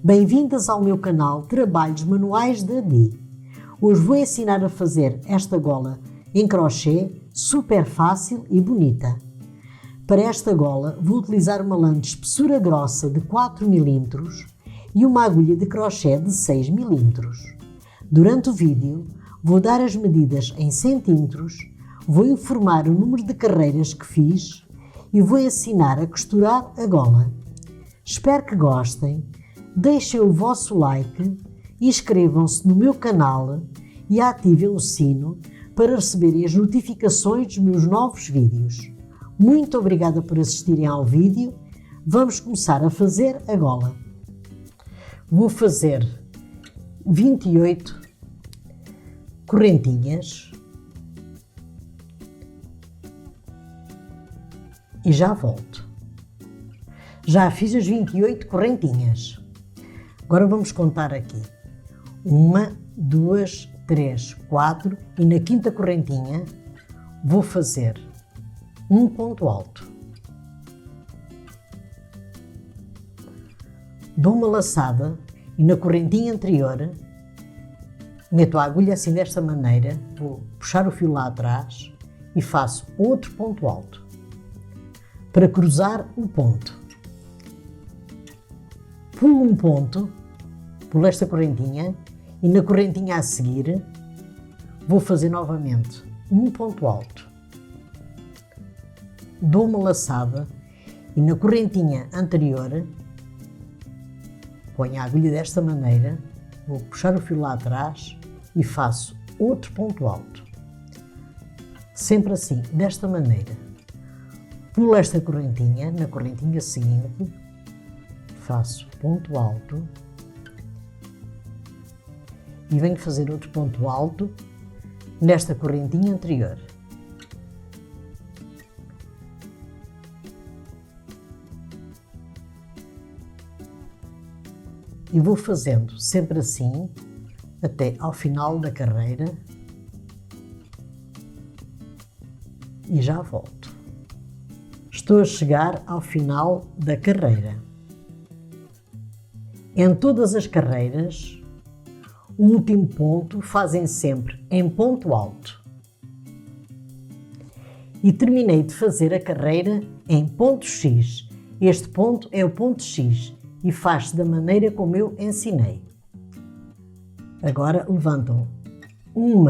Bem-vindas ao meu canal Trabalhos Manuais da Di. Hoje vou ensinar a fazer esta gola em crochê super fácil e bonita. Para esta gola vou utilizar uma lã de espessura grossa de 4 mm e uma agulha de crochê de 6 mm. Durante o vídeo vou dar as medidas em centímetros, vou informar o número de carreiras que fiz e vou ensinar a costurar a gola. Espero que gostem, deixem o vosso like, inscrevam-se no meu canal e ativem o sino para receberem as notificações dos meus novos vídeos. Muito obrigada por assistirem ao vídeo. Vamos começar a fazer a gola. Vou fazer 28 correntinhas e já volto. Já fiz as 28 correntinhas. Agora vamos contar aqui. 1, 2, 3, 4 e na quinta correntinha vou fazer um ponto alto. Dou uma laçada e na correntinha anterior meto a agulha assim desta maneira, vou puxar o fio lá atrás e faço outro ponto alto para cruzar o ponto. Pulo um ponto, pulo esta correntinha e na correntinha a seguir vou fazer novamente um ponto alto. Dou uma laçada e na correntinha anterior ponho a agulha desta maneira, vou puxar o fio lá atrás e faço outro ponto alto. Sempre assim, desta maneira. Pulo esta correntinha, na correntinha seguinte, faço ponto alto e venho fazer outro ponto alto nesta correntinha anterior. E vou fazendo sempre assim até ao final da carreira e já volto. Estou a chegar ao final da carreira. Em todas as carreiras, o último ponto fazem sempre em ponto alto. E terminei de fazer a carreira em ponto X. Este ponto é o ponto X e faz-se da maneira como eu ensinei. Agora levantam 1,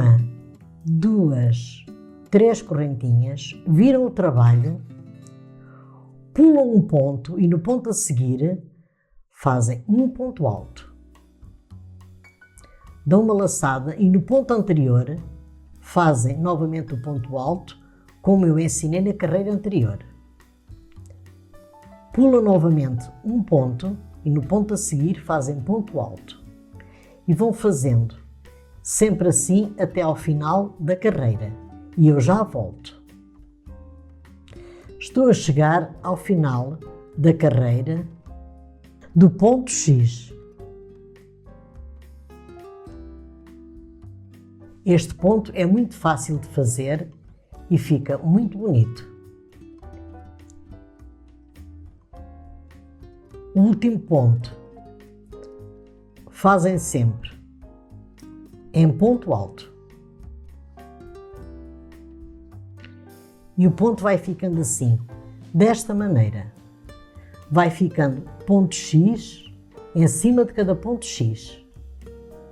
2, 3 correntinhas, viram o trabalho, pulam um ponto e no ponto a seguir fazem um ponto alto. Dão uma laçada e no ponto anterior fazem novamente o ponto alto, como eu ensinei na carreira anterior. Pulam novamente um ponto e no ponto a seguir fazem ponto alto. E vão fazendo sempre assim até ao final da carreira. E eu já volto. Estou a chegar ao final da carreira do ponto X. Este ponto é muito fácil de fazer e fica muito bonito. O último ponto fazem sempre em ponto alto. E o ponto vai ficando assim, desta maneira. Vai ficando ponto X em cima de cada ponto X.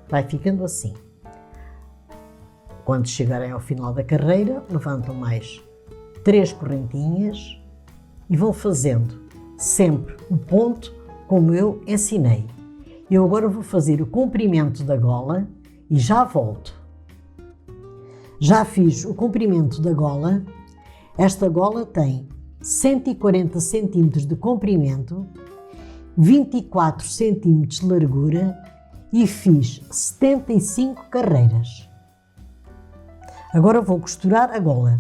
Vai ficando assim. Quando chegarem ao final da carreira, levantam mais 3 correntinhas e vão fazendo sempre o ponto como eu ensinei. Eu agora vou fazer o comprimento da gola e já volto. Já fiz o comprimento da gola. Esta gola tem 140 cm de comprimento, 24 cm de largura e fiz 75 carreiras. Agora vou costurar a gola.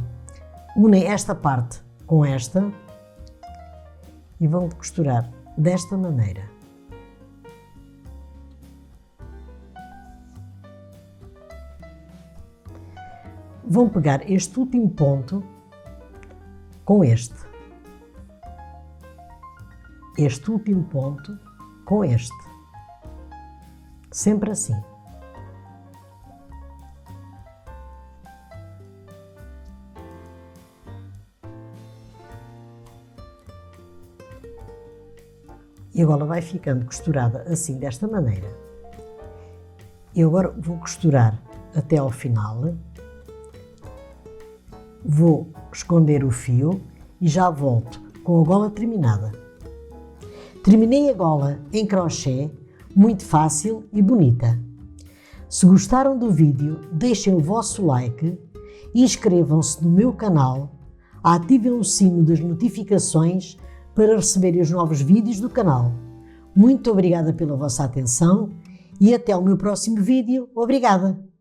Unem esta parte com esta e vão costurar desta maneira. Vão pegar este último ponto com este último ponto com este. sempre assim. E a gola vai ficando costurada assim, desta maneira. Eu agora vou costurar até ao final. Vou esconder o fio e já volto com a gola terminada. Terminei a gola em crochê, muito fácil e bonita. Se gostaram do vídeo, deixem o vosso like, inscrevam-se no meu canal, ativem o sino das notificações para receberem os novos vídeos do canal. Muito obrigada pela vossa atenção e até o meu próximo vídeo. Obrigada!